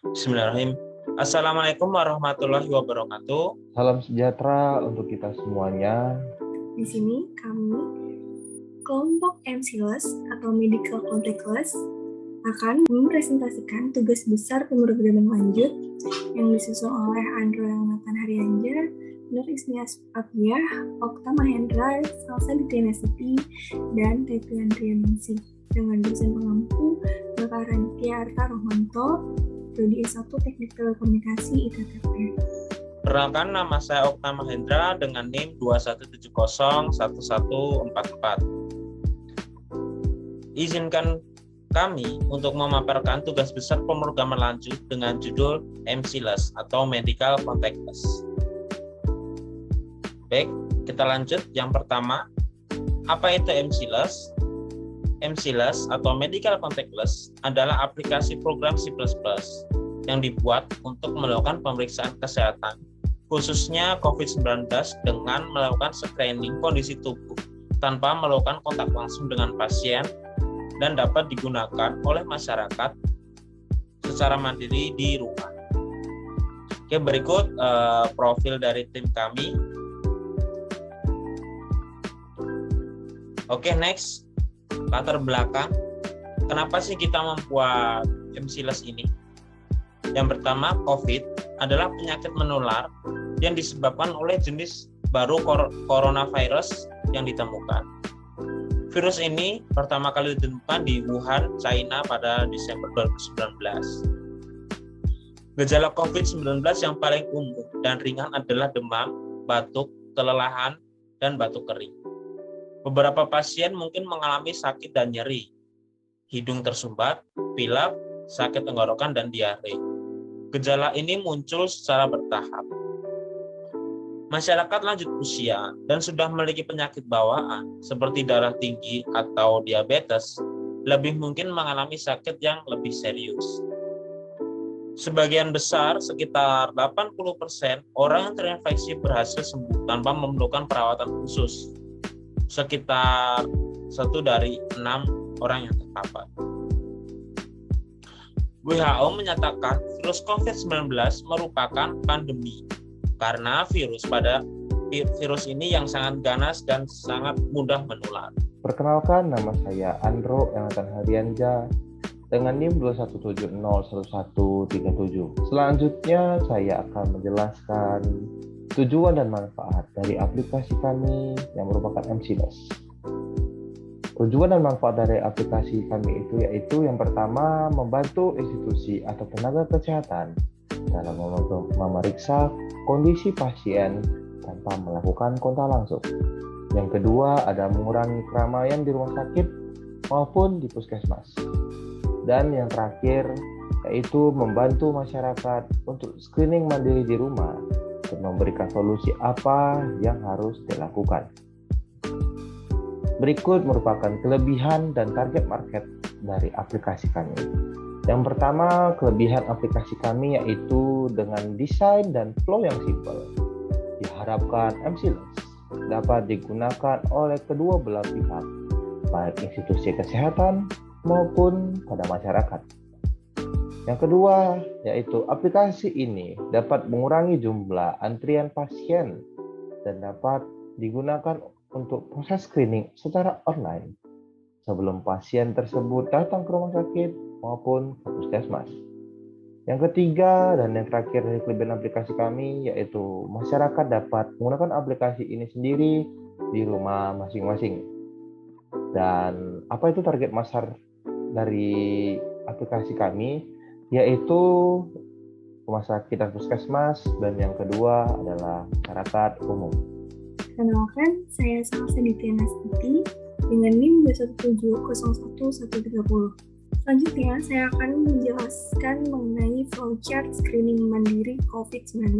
Bismillahirrahmanirrahim. Assalamualaikum warahmatullahi wabarakatuh. Salam sejahtera untuk kita semuanya. Di sini kami, kelompok MCLS atau Medical Contact List, akan mempresentasikan tugas besar pemrograman lanjut yang disusun oleh Andro Nathan Haryanja, Nur Isnias Abdiyah, Okta Mahendra, Salsa Dityanasiti, dan Teti Andrianingsih dengan dosen pengampu Bapak Rantia Arta Rohmanto, Prodi S1 Teknik Telekomunikasi ITTP. Perkenalkan, nama saya Okta Mahendra dengan NIM 21701144. Izinkan kami untuk memaparkan tugas besar pemrograman lanjut dengan judul MCLS atau Medical Contact List. Baik, kita lanjut. Yang pertama, apa itu MCLS? MCLS atau Medical Contact List adalah aplikasi program C++ yang dibuat untuk melakukan pemeriksaan kesehatan, khususnya COVID-19 dengan melakukan screening kondisi tubuh tanpa melakukan kontak langsung dengan pasien dan dapat digunakan oleh masyarakat secara mandiri di rumah. Oke, berikut profil dari tim kami. Oke, next. Latar belakang, kenapa sih kita membuat MCLS ini? Yang pertama, COVID adalah penyakit menular yang disebabkan oleh jenis baru coronavirus yang ditemukan. Virus ini pertama kali ditemukan di Wuhan, China pada Desember 2019. Gejala COVID-19 yang paling umum dan ringan adalah demam, batuk, kelelahan, dan batuk kering. Beberapa pasien mungkin mengalami sakit dan nyeri, hidung tersumbat, pilek, sakit tenggorokan, dan diare. Gejala ini muncul secara bertahap. Masyarakat lanjut usia dan sudah memiliki penyakit bawaan seperti darah tinggi atau diabetes lebih mungkin mengalami sakit yang lebih serius. Sebagian besar, sekitar 80% orang yang terinfeksi berhasil sembuh tanpa memerlukan perawatan khusus. Sekitar 1 dari 6 orang yang terpapar. WHO menyatakan virus COVID-19 merupakan pandemi karena virus ini yang sangat ganas dan sangat mudah menular. Perkenalkan, nama saya Andro Nathan Haryanja dengan NIM 217011137. Selanjutnya saya akan menjelaskan tujuan dan manfaat dari aplikasi kami yang merupakan MCLS. Tujuan dan manfaat dari aplikasi kami itu yaitu yang pertama, membantu institusi atau tenaga kesehatan dalam memeriksa kondisi pasien tanpa melakukan kontak langsung. Yang kedua, ada mengurangi keramaian di rumah sakit maupun di puskesmas. Dan yang terakhir, yaitu membantu masyarakat untuk screening mandiri di rumah dan memberikan solusi apa yang harus dilakukan. Berikut merupakan kelebihan dan target market dari aplikasi kami. Yang pertama, kelebihan aplikasi kami yaitu dengan desain dan flow yang simpel. Diharapkan MCLS dapat digunakan oleh kedua belah pihak, baik institusi kesehatan maupun pada masyarakat. Yang kedua, yaitu aplikasi ini dapat mengurangi jumlah antrian pasien dan dapat digunakan untuk proses screening secara online sebelum pasien tersebut datang ke rumah sakit maupun ke puskesmas. Yang ketiga dan yang terakhir dari kelebihan aplikasi kami yaitu masyarakat dapat menggunakan aplikasi ini sendiri di rumah masing-masing. Dan apa itu target pasar dari aplikasi kami? Yaitu rumah sakit dan puskesmas, dan yang kedua adalah masyarakat umum. Kenalkan, saya Salsa Dityanasiti dengan NIM 217011130. Selanjutnya, saya akan menjelaskan mengenai flowchart screening mandiri COVID-19.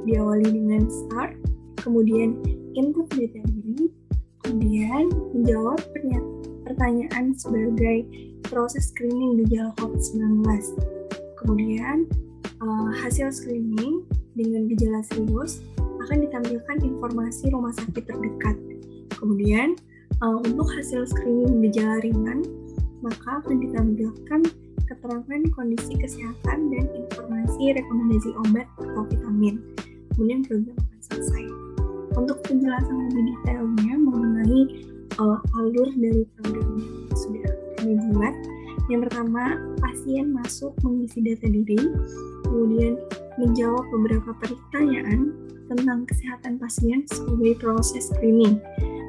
Diawali dengan start, kemudian input data diri, kemudian menjawab pertanyaan sebagai proses screening gejala COVID-19. Kemudian hasil screening dengan gejala serius akan ditampilkan informasi rumah sakit terdekat. Kemudian untuk hasil screening gejala ringan maka akan ditampilkan keterangan kondisi kesehatan dan informasi rekomendasi obat atau vitamin. Kemudian program akan selesai. Untuk penjelasan lebih detailnya mengenai alur dari program yang sudah kami buat, yang pertama, pasien masuk mengisi data diri, kemudian menjawab beberapa pertanyaan tentang kesehatan pasien sebagai proses screening.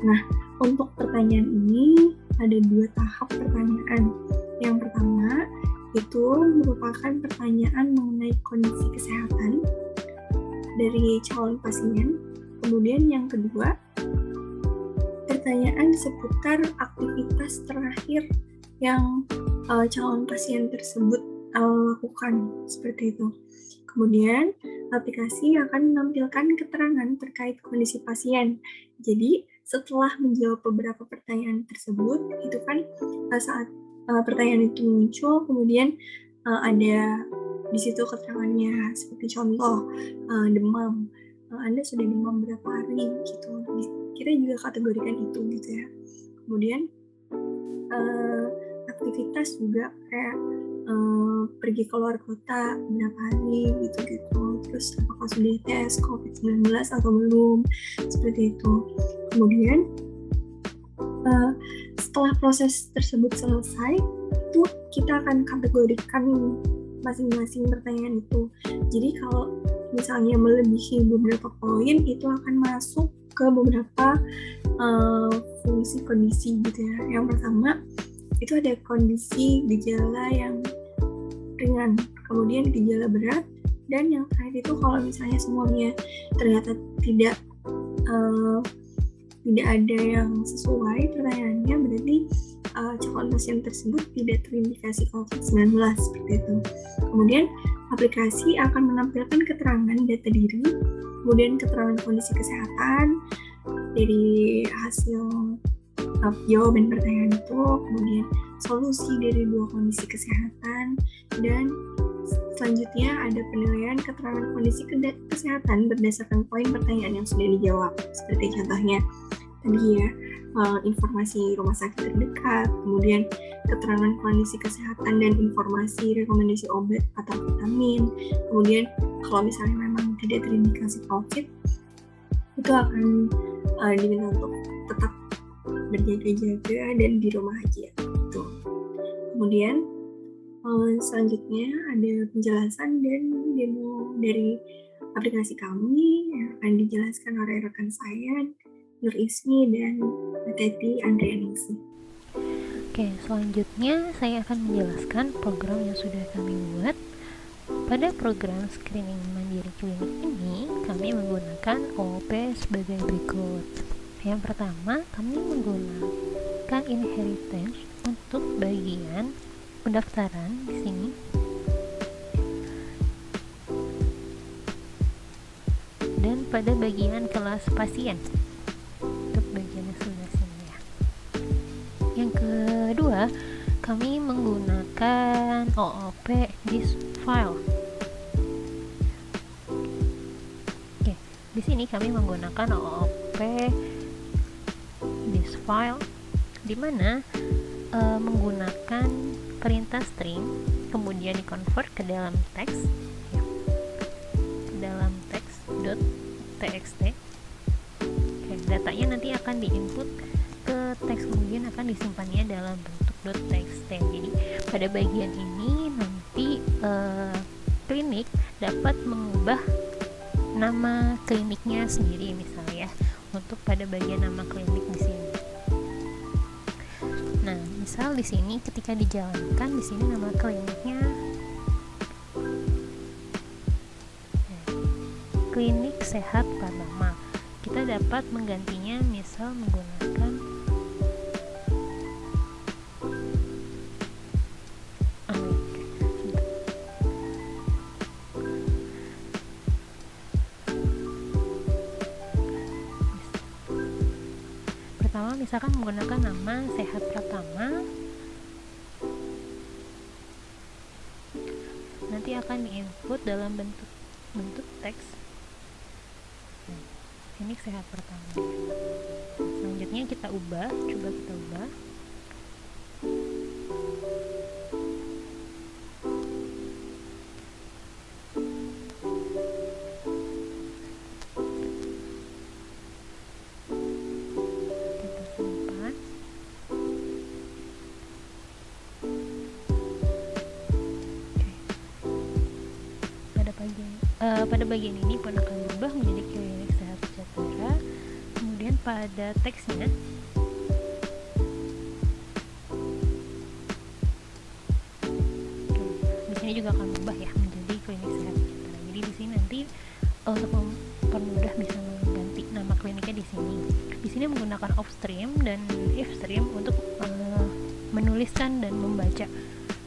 Nah, untuk pertanyaan ini ada 2 tahap pertanyaan. Yang pertama itu merupakan pertanyaan mengenai kondisi kesehatan dari calon pasien. Kemudian yang kedua, pertanyaan seputar aktivitas terakhir yang calon pasien tersebut lakukan, seperti itu. Kemudian, aplikasi akan menampilkan keterangan terkait kondisi pasien. Jadi, setelah menjawab beberapa pertanyaan tersebut, itu kan saat pertanyaan itu muncul, kemudian ada di situ keterangannya, seperti contoh demam. Anda sudah demam berapa hari gitu. Kita juga kategorikan itu gitu ya. Kemudian aktivitas juga kayak pergi keluar kota berapa hari gitu. Terus apakah sudah tes COVID-19 atau belum, seperti itu. Kemudian setelah proses tersebut selesai, itu kita akan kategorikan masing-masing pertanyaan itu. Jadi kalau misalnya melebihi beberapa poin, itu akan masuk ke beberapa fungsi kondisi gitu ya. Yang pertama itu ada kondisi gejala yang ringan, kemudian gejala berat, dan yang terakhir itu kalau misalnya semuanya ternyata tidak ada yang sesuai pertanyaannya, berarti calon pasien tersebut tidak terindikasi COVID-19, seperti itu. Kemudian aplikasi akan menampilkan keterangan data diri, kemudian keterangan kondisi kesehatan dari hasil jawaban pertanyaan itu, kemudian solusi dari 2 kondisi kesehatan, dan selanjutnya ada penilaian keterangan kondisi kesehatan berdasarkan poin pertanyaan yang sudah dijawab. Seperti contohnya tadi ya, informasi rumah sakit terdekat, kemudian keterangan kondisi kesehatan dan informasi rekomendasi obat atau vitamin. Kemudian kalau misalnya memang tidak terindikasi COVID, itu akan diminta untuk tetap berjaga-jaga dan di rumah aja gitu. Kemudian selanjutnya ada penjelasan dan demo dari aplikasi kami yang akan dijelaskan oleh rekan saya Nur Ismi dan Teti Andrianingsi. Oke, selanjutnya saya akan menjelaskan program yang sudah kami buat. Pada program screening mandiri klinik ini, kami menggunakan OOP sebagai berikut. Yang pertama, kami menggunakan inheritance untuk bagian pendaftaran di sini. Dan pada bagian kelas pasien untuk bagian sebelah sini ya. Yang kedua, kami menggunakan OOP this file. Oke, di sini kami menggunakan OOP this file, di mana menggunakan perintah string, kemudian di-convert ke dalam teks, ya, ke dalam teks.txt. Oke, datanya nanti akan di-input ke teks, kemudian akan disimpannya dalam bentuk .txt. Jadi pada bagian ini nanti klinik dapat mengubah nama kliniknya sendiri, misalnya untuk pada bagian nama klinik di sini. Nah, misal di sini ketika dijalankan, di sini nama kliniknya Klinik Sehat Pratama. Kita dapat menggantinya misal menggunakan pertama misalkan menggunakan nama Sehat Pratama, nanti akan diinput dalam bentuk teks. Ini Sehat Pratama. Selanjutnya kita ubah, coba kita ubah. pada bagian ini pun akan berubah menjadi klinik sehat sejahtera. Kemudian pada teksnya di sini juga akan berubah ya menjadi klinik sehat sejahtera. Jadi di sini nanti untuk mempermudah bisa mengganti nama kliniknya di sini. Di sini menggunakan offstream dan ifstream untuk menuliskan dan membaca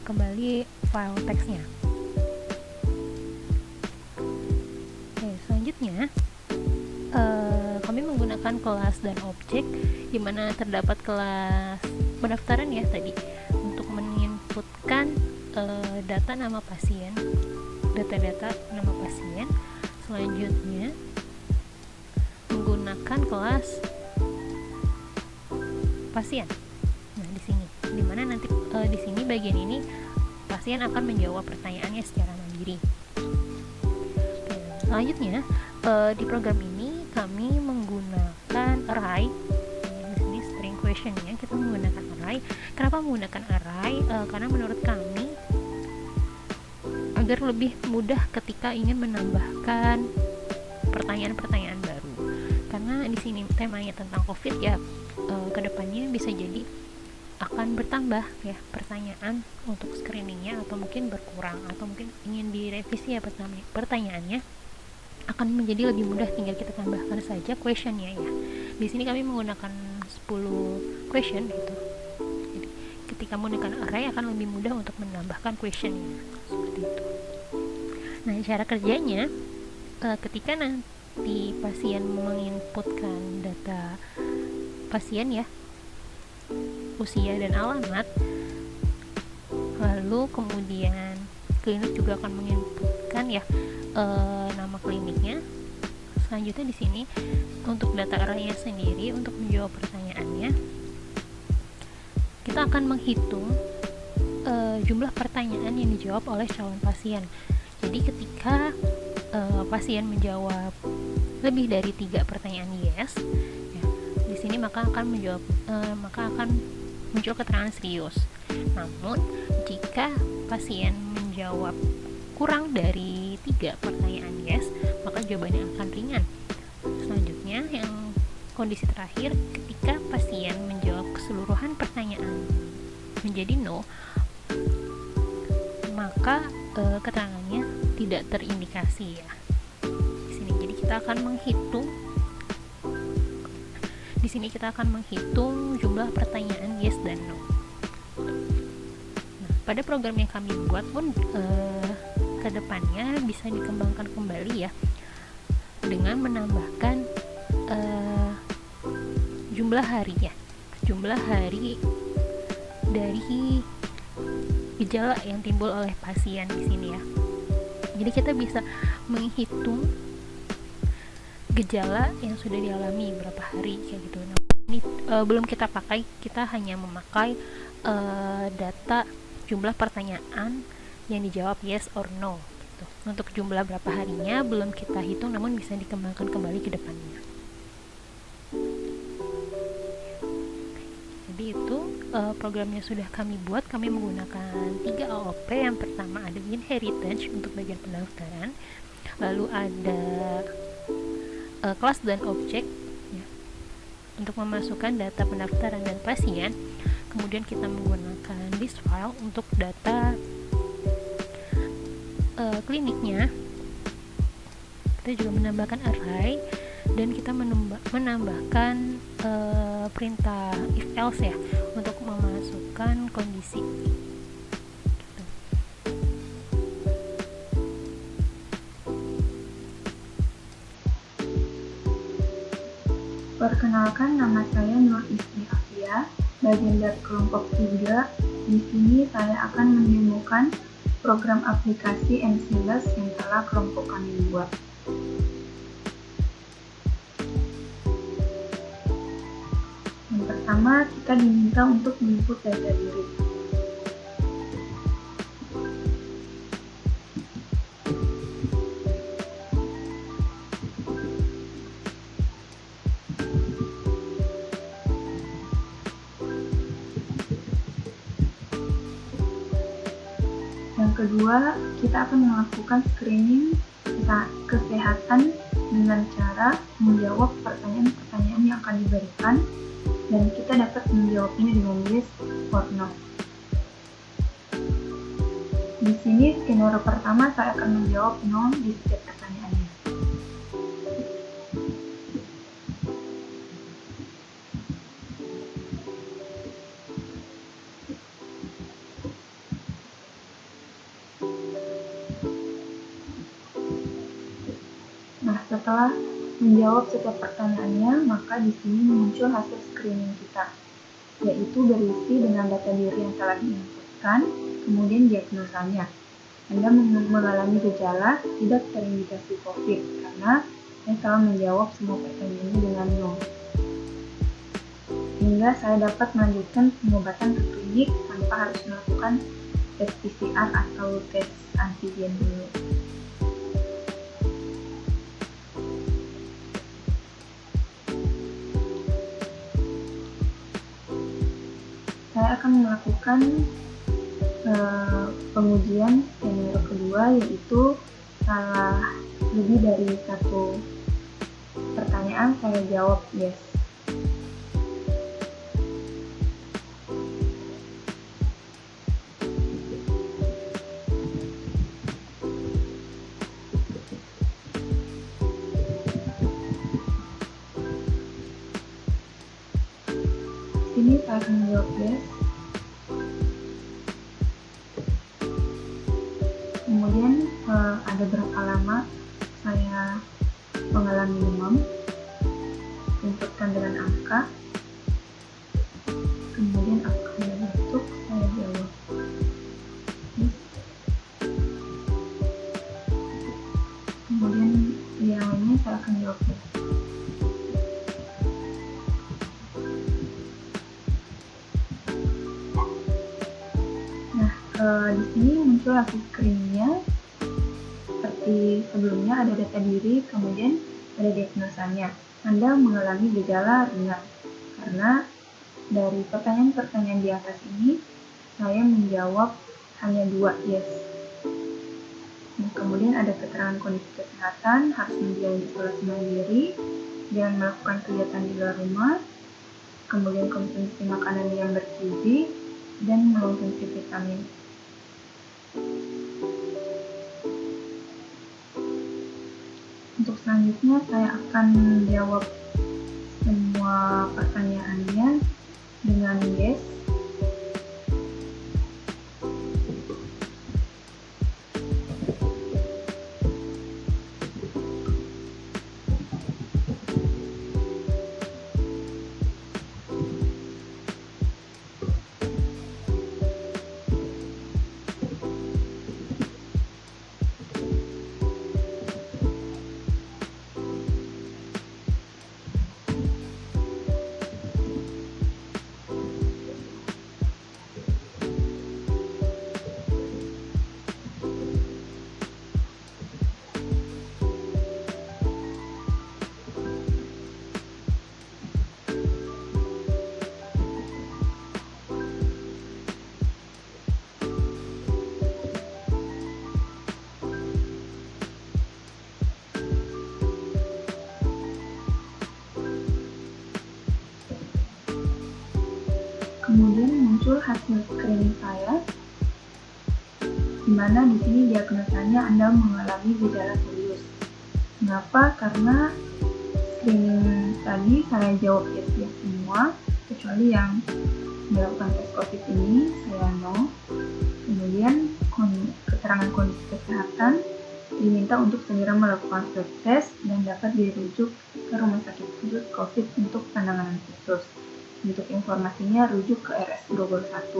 kembali file teksnya. Oke, selanjutnya kami menggunakan kelas dan objek di mana terdapat kelas pendaftaran ya tadi untuk menginputkan data nama pasien, data-data nama pasien. Selanjutnya menggunakan kelas pasien. Nah, di sini dimana nanti di sini bagian ini pasien akan menjawab pertanyaannya secara mandiri. Oke, selanjutnya di program ini kami menggunakan array. Di sini string question ya, kita menggunakan array. Kenapa menggunakan array? Karena menurut kami agar lebih mudah ketika ingin menambahkan pertanyaan-pertanyaan baru. Karena di sini temanya tentang COVID ya, kedepannya bisa jadi akan bertambah ya pertanyaan untuk screeningnya, atau mungkin berkurang, atau mungkin ingin direvisi ya pertanyaannya, akan menjadi lebih mudah, tinggal kita tambahkan saja questionnya ya. Di sini kami menggunakan 10 question gitu. Jadi ketika menggunakan array akan lebih mudah untuk menambahkan questionnya seperti itu. Nah, cara kerjanya ketika nanti pasien menginputkan data pasien ya, usia dan alamat, lalu kemudian klinik juga akan menginputkan ya nama kliniknya. Selanjutnya di sini untuk data arraynya sendiri, untuk menjawab pertanyaannya kita akan menghitung jumlah pertanyaan yang dijawab oleh calon pasien. Jadi ketika pasien menjawab lebih dari 3 pertanyaan yes ya, di sini maka akan muncul keterangan serius. Namun jika pasien menjawab kurang dari 3 pertanyaan yes, maka jawabannya akan ringan. Selanjutnya yang kondisi terakhir, ketika pasien menjawab keseluruhan pertanyaan menjadi no, maka keterangannya tidak terindikasi ya. Di sini jadi kita akan menghitung. Di sini kita akan menghitung jumlah pertanyaan yes dan no. Nah, pada program yang kami buat pun kedepannya bisa dikembangkan kembali ya, dengan menambahkan jumlah hari ya, jumlah hari dari gejala yang timbul oleh pasien di sini ya. Jadi kita bisa menghitung gejala yang sudah dialami berapa hari kayak gitu. Nah, ini belum kita pakai, kita hanya memakai data jumlah pertanyaan yang dijawab yes or no gitu. Untuk jumlah berapa harinya belum kita hitung, namun bisa dikembangkan kembali ke depannya. Jadi itu programnya sudah kami buat. Kami menggunakan 3 AOP. Yang pertama ada inheritance untuk bagian pendaftaran, lalu ada kelas dan objek ya, untuk memasukkan data pendaftaran dan pasien. Kemudian kita menggunakan this file untuk data kliniknya. Kita juga menambahkan array dan kita menambahkan perintah if else ya, untuk memasukkan kondisi gitu. Perkenalkan, nama saya Nur Ismi Afia, bagian dari kelompok 3. Di sini saya akan menemukan program aplikasi MSilus yang telah kelompok kami buat. Yang pertama, kita diminta untuk menginput data diri. Yang kedua, kita akan melakukan screening kesehatan dengan cara menjawab pertanyaan-pertanyaan yang akan diberikan, dan kita dapat menjawabnya dengan yes or no. Di sini skenario pertama saya akan menjawab no di setiap pertanyaannya. Nah, setelah menjawab setiap pertanyaannya, maka di sini muncul hasil screening kita, yaitu berisi dengan data diri yang telah diinputkan, kemudian diagnosanya. Anda mengalami gejala tidak terindikasi COVID karena saya telah menjawab semua pertanyaannya dengan no. Sehingga saya dapat melanjutkan pengobatan ke klinik tanpa harus melakukan tes PCR atau tes antigen dulu. Saya akan melakukan pengujian skenario kedua, yaitu salah lebih dari satu pertanyaan saya jawab yes. Ini saya akan menjawab yes. Kemudian ada berapa lama saya mengalami demam, inputkan dengan angka, kemudian angkanya batuk, saya jawab yes. Kemudian yang lainnya saya akan jawab yes. Di sini muncul hasil screeningnya. Seperti sebelumnya ada data diri, kemudian ada diagnosanya. Anda mengalami gejala ringan karena dari pertanyaan-pertanyaan di atas ini saya menjawab hanya 2 yes. Nah, kemudian ada keterangan kondisi kesehatan, harus menjalani isolasi mandiri, jangan melakukan kegiatan di luar rumah, kemudian konsumsi makanan yang bergizi, dan mengonsumsi vitamin. Untuk selanjutnya saya akan menjawab semua pertanyaannya dengan yes. Kemudian muncul hasil screening saya, di mana di sini diagnosanya Anda mengalami gejala serius. Mengapa? Karena screening tadi saya jawab yes semua, kecuali yang melakukan tes COVID ini saya no. Kemudian keterangan kondisi kesehatan diminta untuk segera melakukan swab test dan dapat dirujuk ke rumah sakit khusus COVID untuk penanganan khusus. Untuk informasinya rujuk ke RS Grogol 1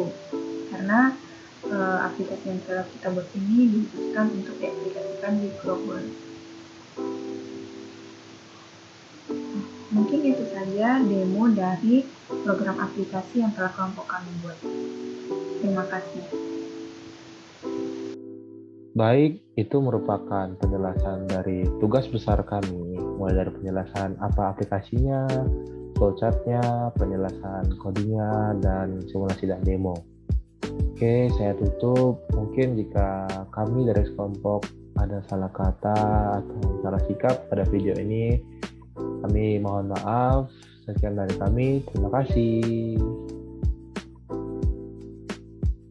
karena aplikasi yang telah kita buat ini dibutuhkan untuk diaplikasikan di Grogol. Mungkin itu saja demo dari program aplikasi yang telah kelompok kami buat. Terima kasih. Baik, itu merupakan penjelasan dari tugas besar kami, mulai dari penjelasan apa aplikasinya, flowchartnya, penjelasan codingnya, dan simulasi dan demo. Oke, saya tutup. Mungkin jika kami dari kelompok ada salah kata atau salah sikap pada video ini, kami mohon maaf. Sekian dari kami, terima kasih.